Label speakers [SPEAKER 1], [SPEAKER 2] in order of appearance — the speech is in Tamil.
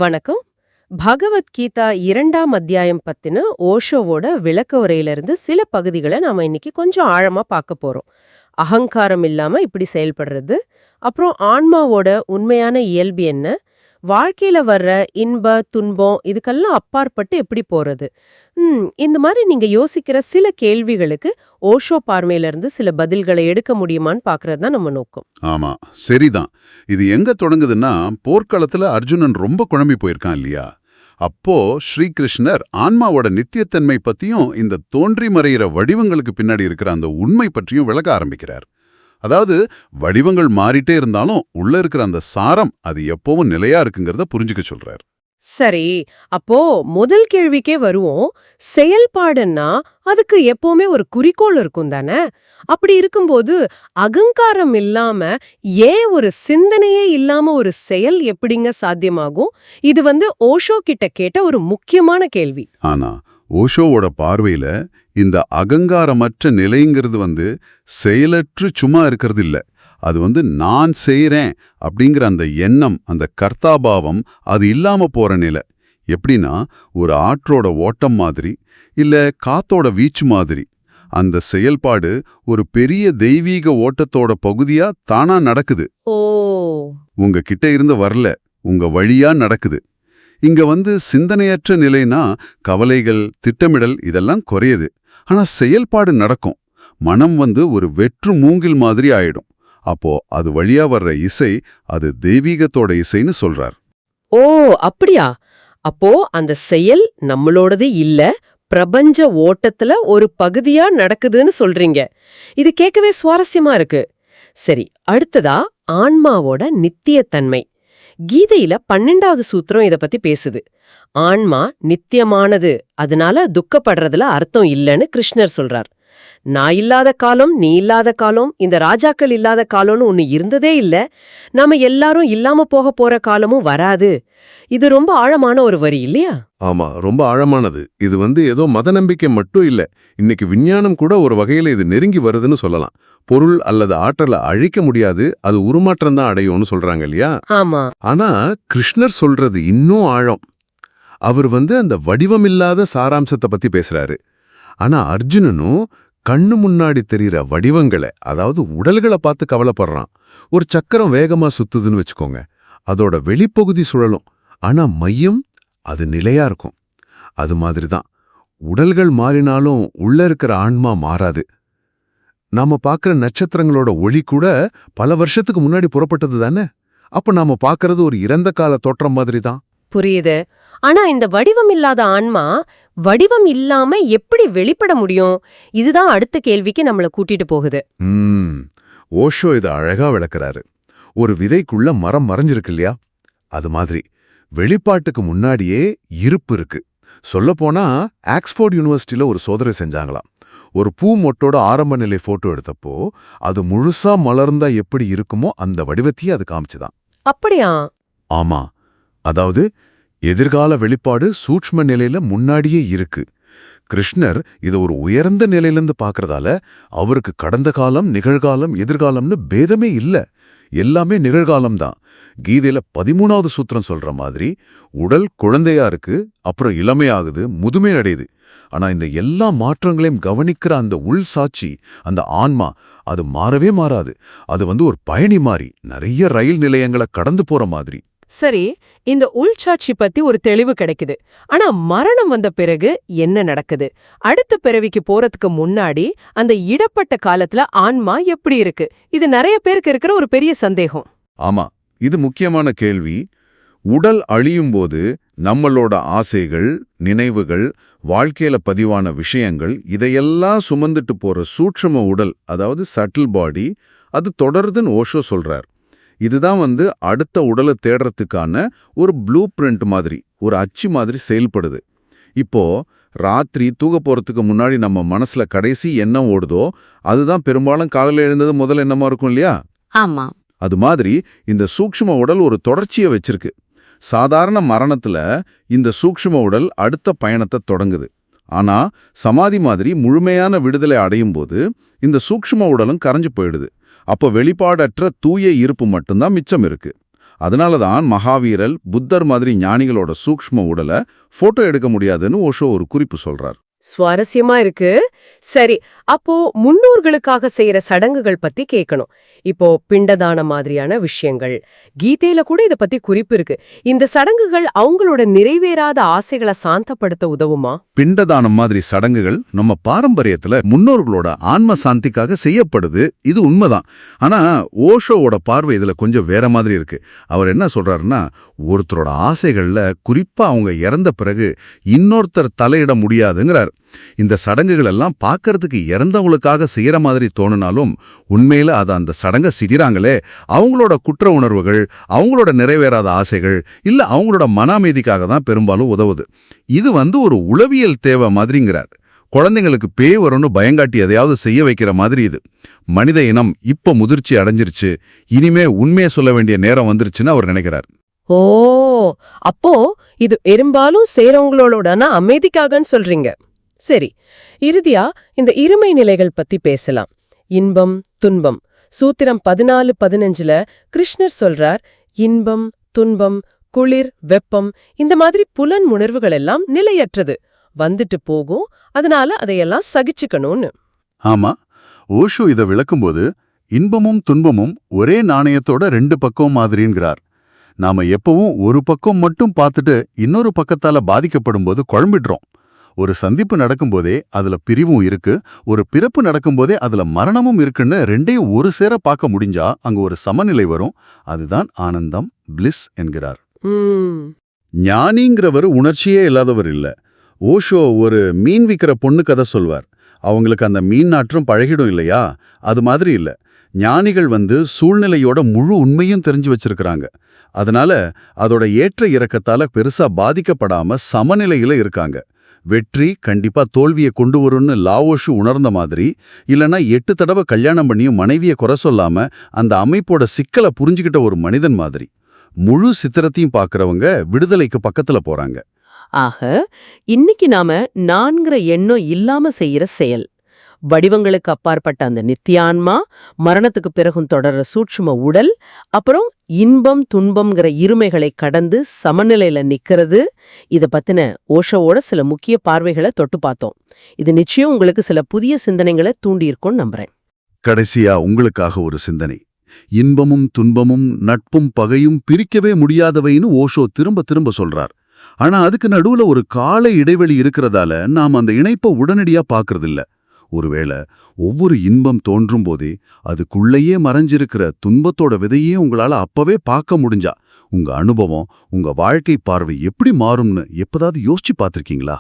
[SPEAKER 1] வணக்கம். பகவத்கீதா 2ஆம் அத்தியாயம் பத்தின ஓஷோவோட விளக்க உரையிலிருந்து சில பகுதிகளை நாம இன்னைக்கு கொஞ்சம் ஆழமா பார்க்க போறோம். அகங்காரம் இல்லாம இப்படி செயல்படுறது, அப்புறம் ஆன்மாவோட உண்மையான இயல்பு என்ன, வாழ்க்கையில வர்ற இன்ப துன்பம் இதுக்கெல்லாம் அப்பாற்பட்டு எப்படி போறது. இந்த மாதிரி நீங்க யோசிக்கிற சில கேள்விகளுக்கு ஓஷோ பார்வையில இருந்து சில பதில்களை எடுக்க முடியுமான்னு பாக்குறது தான் நம்ம நோக்கம்.
[SPEAKER 2] ஆமா, சரிதான். இது எங்க தொடங்குதுன்னா, போர்க்களத்துல அர்ஜுனன் ரொம்ப குழம்பி போயிருக்கான் இல்லையா? அப்போ ஸ்ரீகிருஷ்ணர் ஆன்மாவோட நித்தியத்தன்மை பத்தியும் இந்த தோன்றி மறையிற வடிவங்களுக்கு பின்னாடி இருக்கிற அந்த உண்மை பற்றியும் விளக்க ஆரம்பிக்கிறார். அதாவது வடிவங்கள் மாறிட்டே இருந்தாலும் உள்ள இருக்கிற அந்த சாரம் அது எப்பவும் நிலையா இருக்குங்கிறத புரிஞ்சுக்க சொல்றார்.
[SPEAKER 1] சரி, அப்போ முதல் கேள்விக்கே வருவோம். செயல்பாடுன்னா அதுக்கு எப்பவுமே ஒரு குறிக்கோள் இருக்கும் தானே? அப்படி இருக்கும்போது அகங்காரம் இல்லாம ஏன் ஒரு சிந்தனையே இல்லாம ஒரு செயல் எப்படிங்க சாத்தியமாகும்? இது ஓஷோ கிட்ட கேட்ட ஒரு முக்கியமான கேள்வி.
[SPEAKER 2] ஆனா ஓஷோவோட பார்வையில இந்த அகங்காரமற்ற நிலைங்கிறது செயலற்று சும்மா இருக்கிறது இல்ல. அது நான் செய்றேன் அப்படிங்கிற அந்த எண்ணம், அந்த கர்த்தாபாவம் அது இல்லாம போற நிலை. எப்படின்னா, ஒரு ஆற்றோட ஓட்டம் மாதிரி இல்ல காத்தோட வீச்சு மாதிரி அந்த செயல்பாடு ஒரு பெரிய தெய்வீக ஓட்டத்தோட பகுதியா தானா நடக்குது.
[SPEAKER 1] ஓ,
[SPEAKER 2] உங்க கிட்ட இருந்து வரல, உங்க வழியா நடக்குது. இங்க சிந்தனையற்ற நிலைனா கவலைகள், திட்டமிடல் இதெல்லாம் குறையுது. ஆனா செயல்பாடு நடக்கும். மனம் ஒரு வெற்று மூங்கில் மாதிரி ஆயிடும். அப்போ அது வழியா வர்ற இசை அது தெய்வீகத்தோட இசைன்னு சொல்றார்.
[SPEAKER 1] ஓ, அப்படியா? அப்போ அந்த செயல் நம்மளோடது இல்ல, பிரபஞ்ச ஓட்டத்துல ஒரு பகுதியா நடக்குதுன்னு சொல்றீங்க. இது கேட்கவே சுவாரஸ்யமா இருக்கு. சரி, அடுத்ததா ஆன்மாவோட நித்தியத்தன்மை. கீதையில 12வது சூத்திரம் இத பத்தி பேசுது. ஆன்மா நித்தியமானது, அதனால துக்கப்படுறதுல அர்த்தம் இல்லைன்னு கிருஷ்ணர் சொல்றார். நான் இல்லாத காலம், நீ இல்லாத காலம், இந்த ராஜாக்கள் இல்லாத காலம்னு ஒண்ணு இருந்ததே இல்ல. நாம எல்லாரும் இல்லாம போற காலமும் வராது. இது ரொம்ப ஆழமான ஒரு வரி இல்லையா?
[SPEAKER 3] ஆமா, ரொம்ப ஆழமானது. இது ஏதோ மத நம்பிக்கை மட்டும் இல்ல. இன்னைக்கு விஞ்ஞானம் கூட ஒரு வகையில இது நெருங்கி வருதுன்னு சொல்லலாம். பொருள் அல்லது ஆற்றலை அழிக்க முடியாது, அது உருமாற்றம் தான் அடையும்னு சொல்றாங்க இல்லையா?
[SPEAKER 1] ஆமா.
[SPEAKER 3] ஆனா கிருஷ்ணர் சொல்றது இன்னும் ஆழம். அவர் அந்த வடிவமில்லாத சாராம்சத்தை பத்தி பேசுறாரு. ஆனா அர்ஜுனனும் கண்ணு முன்னாடி தெரிகிற வடிவங்களை, அதாவது உடல்களை பார்த்து கவலைப்படுறான். ஒரு சக்கரம் வேகமா சுத்துதுன்னு வச்சுக்கோங்க, அதோட வெளிப்பகுதி சுழலும், ஆனா மையம் அது நிலையா இருக்கும். அது மாதிரிதான் உடல்கள் மாறினாலும் உள்ள இருக்கிற ஆன்மா மாறாது. நாம பார்க்கிற நட்சத்திரங்களோட ஒளி கூட பல வருஷத்துக்கு முன்னாடி புறப்பட்டது தானே? அப்ப நாம பார்க்கறது ஒரு இறந்த கால தோற்றம் மாதிரி தான்.
[SPEAKER 1] புரியுது. ஆனா இந்த வடிவம் இல்லாத ஆன்மா வடிவம் இல்லாம எப்படி வெளிப்பட முடியும்? இதுதான் அடுத்த கேள்விக்கு நம்மள கூட்டிட்டு போகுது.
[SPEAKER 3] ஓஷோ இதை அழகா விளக்குறாரு. ஒரு விதைக்குள்ள மரம் மறைஞ்சிருக்கு இல்லையா? அது மாதிரி வெளிப்பாட்டுக்கு முன்னாடியே இருப்பு இருக்கு. சொல்லப்போனா ஆக்ஸ்போர்ட் யூனிவர்சிட்டியில ஒரு சோதனை செஞ்சாங்களாம். ஒரு பூ மொட்டோட ஆரம்ப நிலை போட்டோ எடுத்தப்போ அது முழுசா மலர்ந்தா எப்படி இருக்குமோ அந்த வடிவத்தையே அது காமிச்சுதான்.
[SPEAKER 1] அப்படியா?
[SPEAKER 3] ஆமா, அதாவது எதிர்கால வெளிப்பாடு சூட்ச்ம நிலையில முன்னாடியே இருக்கு. கிருஷ்ணர் இதை ஒரு உயர்ந்த நிலையிலிருந்து பார்க்கறதால அவருக்கு கடந்த காலம், நிகழ்காலம், எதிர்காலம்னு பேதமே இல்ல. எல்லாமே நிகழ்காலம்தான். கீதையில 13வது சூத்திரம் சொல்ற மாதிரி உடல் குழந்தையா இருக்கு, அப்புறம் இளமையாகுது, முதுமை அடையுது. ஆனா இந்த எல்லா மாற்றங்களையும் கவனிக்கிற அந்த உள் சாட்சி, அந்த ஆன்மா, அது மாறவே மாறாது. அது ஒரு பயணி மாதிரி, நிறைய ரயில் நிலையங்களை கடந்து போற மாதிரி.
[SPEAKER 1] சரி, இந்த உள்சாட்சி பத்தி ஒரு தெளிவு கிடைக்குது. ஆனா மரணம் வந்த பிறகு என்ன நடக்குது? அடுத்த பிறவிக்கு போறதுக்கு முன்னாடி அந்த இடப்பட்ட காலத்துல ஆன்மா எப்படி இருக்கு? இது நிறைய பேருக்கு இருக்கிற ஒரு பெரிய சந்தேகம்.
[SPEAKER 2] ஆமா, இது முக்கியமான கேள்வி. உடல் அழியும் போது நம்மளோட ஆசைகள், நினைவுகள், வாழ்க்கையில பதிவான விஷயங்கள் இதையெல்லாம் சுமந்துட்டு போற சூட்சும உடல், அதாவது சட்டில் பாடி, அது தொடருதுன்னு ஓஷோ சொல்றார். இதுதான் அடுத்த உடலை தேடுறதுக்கான ஒரு ப்ளூ பிரிண்ட் மாதிரி, ஒரு அச்சு மாதிரி செயல்படுது. இப்போ ராத்திரி தூங்க போறதுக்கு முன்னாடி நம்ம மனசுல கடைசி எண்ணம் ஓடுதோ அதுதான் பெரும்பாலும் காலையில எழுந்தது முதல் எண்ணமா இருக்கும் இல்லையா?
[SPEAKER 1] ஆமா.
[SPEAKER 2] அது மாதிரி இந்த சூக்ஷ்ம உடல் ஒரு தொடர்ச்சியை வச்சிருக்கு. சாதாரண மரணத்துல இந்த சூக்ஷ்ம உடல் அடுத்த பயணத்தை தொடங்குது. ஆனா சமாதி மாதிரி முழுமையான விடுதலை அடையும் போது இந்த சூக்ஷ்ம உடலும் கரைஞ்சு போயிடுது. அப்போ வெளிப்பாடற்ற தூய இருப்பு மட்டும்தான் மிச்சம் இருக்கு. அதனாலதான் மகாவீரல், புத்தர் மாதிரி ஞானிகளோட சூக்ஷ்ம உடலை போட்டோ எடுக்க முடியாதுன்னு ஓஷோ ஒரு குறிப்பு சொல்றார்.
[SPEAKER 1] சுவாரஸ்யமா இருக்கு. சரி, அப்போ முன்னோர்களுக்காக செய்யற சடங்குகள் பத்தி கேட்கணும். இப்போ பிண்டதான மாதிரியான விஷயங்கள், கீதையில கூட இத பத்தி குறிப்பு இருக்கு. இந்த சடங்குகள் அவங்களோட நிறைவேறாத ஆசைகளை சாந்தப்படுத்த உதவுமா?
[SPEAKER 2] பிண்டதானம் மாதிரி சடங்குகள் நம்ம பாரம்பரியத்துல முன்னோர்களோட ஆன்ம சாந்திக்காக செய்யப்படுது, இது உண்மைதான். ஆனா ஓஷோவோட பார்வை இதுல கொஞ்சம் வேற மாதிரி இருக்கு. அவர் என்ன சொல்றாருன்னா, ஒருத்தரோட ஆசைகள்ல குறிப்பா அவங்க இறந்த பிறகு இன்னொருத்தர் தலையிட முடியாதுங்கிறார். இந்த சடங்குகள் எல்லாம் பார்க்கறதுக்கு இறந்தவங்களுக்காக செய்யற மாதிரி தோணுனாலும் உண்மையில அது அந்த சடங்கை செய்யறாங்களே அவங்களோட குற்ற உணர்வுகள், அவங்களோட நிறைவேறாத ஆசைகள், இல்ல அவங்களோட மன அமைதிக்காக தான் பெரும்பாலும் உதவுது. இது ஒரு உளவியல் தேவை மாதிரிங்கிறார். குழந்தைங்களுக்கு பேய் வரும்னு பயங்காட்டி எதையாவது செய்ய வைக்கிற மாதிரி இது. மனித இனம் இப்ப முதிர்ச்சி அடைஞ்சிருச்சு, இனிமே உண்மையை சொல்ல வேண்டிய நேரம் வந்துருச்சுன்னு அவர் நினைக்கிறார்.
[SPEAKER 1] ஓ, அப்போ இது பெரும்பாலும் செய்றவங்களோட அமைதிக்காகன்னு சொல்றீங்க. சரி, இறுதியா இந்த இருமை நிலைகள் பத்தி பேசலாம். இன்பம், துன்பம். சூத்திரம் 14:15 கிருஷ்ணர் சொல்றார், இன்பம், துன்பம், குளிர், வெப்பம், இந்த மாதிரி புலன் உணர்வுகள் எல்லாம் நிலையற்றது, வந்துட்டு போகும், அதனால அதையெல்லாம் சகிச்சுக்கணும்னு.
[SPEAKER 3] ஆமா, ஓஷோ இதை விளக்கும்போது இன்பமும் துன்பமும் ஒரே நாணயத்தோட 2 பக்கம் மாதிரிங்கிறார். நாம எப்பவும் ஒரு பக்கம் மட்டும் பார்த்துட்டு இன்னொரு பக்கத்தால பாதிக்கப்படும் போது குழம்பிடுறோம். ஒரு சந்திப்பு நடக்கும்போதே அதுல பிரிவும் இருக்கு, ஒரு பிறப்பு நடக்கும்போதே அதுல மரணமும் இருக்குன்னு ரெண்டையும் ஒரு சேர பார்க்க முடிஞ்சா அங்க ஒரு சமநிலை வரும். அதுதான் ஆனந்தம், பிளிஸ் என்கிறார். ஞானிங்கிறவர் உணர்ச்சியே இல்லாதவர் இல்ல. ஓஷோ ஒரு மீன் விக்கிற பொண்ணு கதை சொல்வார். அவங்களுக்கு அந்த மீன் நாற்றம் பழகிடும் இல்லையா, அது மாதிரி இல்ல. ஞானிகள் சூழ்நிலையோட முழு உண்மையும் தெரிஞ்சு வச்சிருக்கிறாங்க. அதனால அதோட ஏற்ற இறக்கத்தால பெருசா பாதிக்கப்படாம சமநிலையில இருக்காங்க. வெற்றி கண்டிப்பா தோல்வியை கொண்டு வரும்னு லாவோஷு உணர்ந்த மாதிரி, இல்லனா 8 தடவை கல்யாணம் பண்ணியும் மனைவியை குறை சொல்லாம அந்த அமைப்போட சிக்கலை புரிஞ்சுக்கிட்ட ஒரு மனிதன் மாதிரி. முழு சித்திரத்தையும் பார்க்கறவங்க விடுதலைக்கு பக்கத்துல போறாங்க.
[SPEAKER 4] ஆக, இன்னைக்கு நாம நான்கிற எண்ணம் இல்லாம செய்யற செயல், வடிவங்களுக்கு அப்பாற்பட்ட அந்த நித்தியான்மா, மரணத்துக்கு பிறகும் தொடர்ற சூட்சும உடல், அப்புறம் இன்பம் துன்பம்ங்கிற இருமைகளை கடந்து சமநிலையில நிக்கிறது, இத பத்தின ஓஷோவோட சில முக்கிய பார்வைகளை தொட்டு பார்த்தோம். இது நிச்சயம் உங்களுக்கு சில புதிய சிந்தனைகளை தூண்டியிருக்கும்னு நம்புறேன்.
[SPEAKER 3] கடைசியா உங்களுக்காக ஒரு சிந்தனை. இன்பமும் துன்பமும் நட்பும் பகையும் பிரிக்கவே முடியாதவைன்னு ஓஷோ திரும்ப திரும்ப சொல்றார். ஆனா அதுக்கு நடுவுல ஒரு கால இடைவெளி இருக்கிறதால நாம் அந்த இணைப்பை உடனடியா பார்க்கறதில்ல. ஒருவேளை ஒவ்வொரு இன்பம் தோன்றும் போதே அதுக்குள்ளேயே மறைஞ்சிருக்கிற துன்பத்தோட விதையே உங்களால அப்பவே பார்க்க முடிஞ்சா உங்க அனுபவம், உங்க வாழ்க்கை பார்வை எப்படி மாறும்னு எப்பதாவது யோசிச்சு பார்த்திருக்கீங்களா?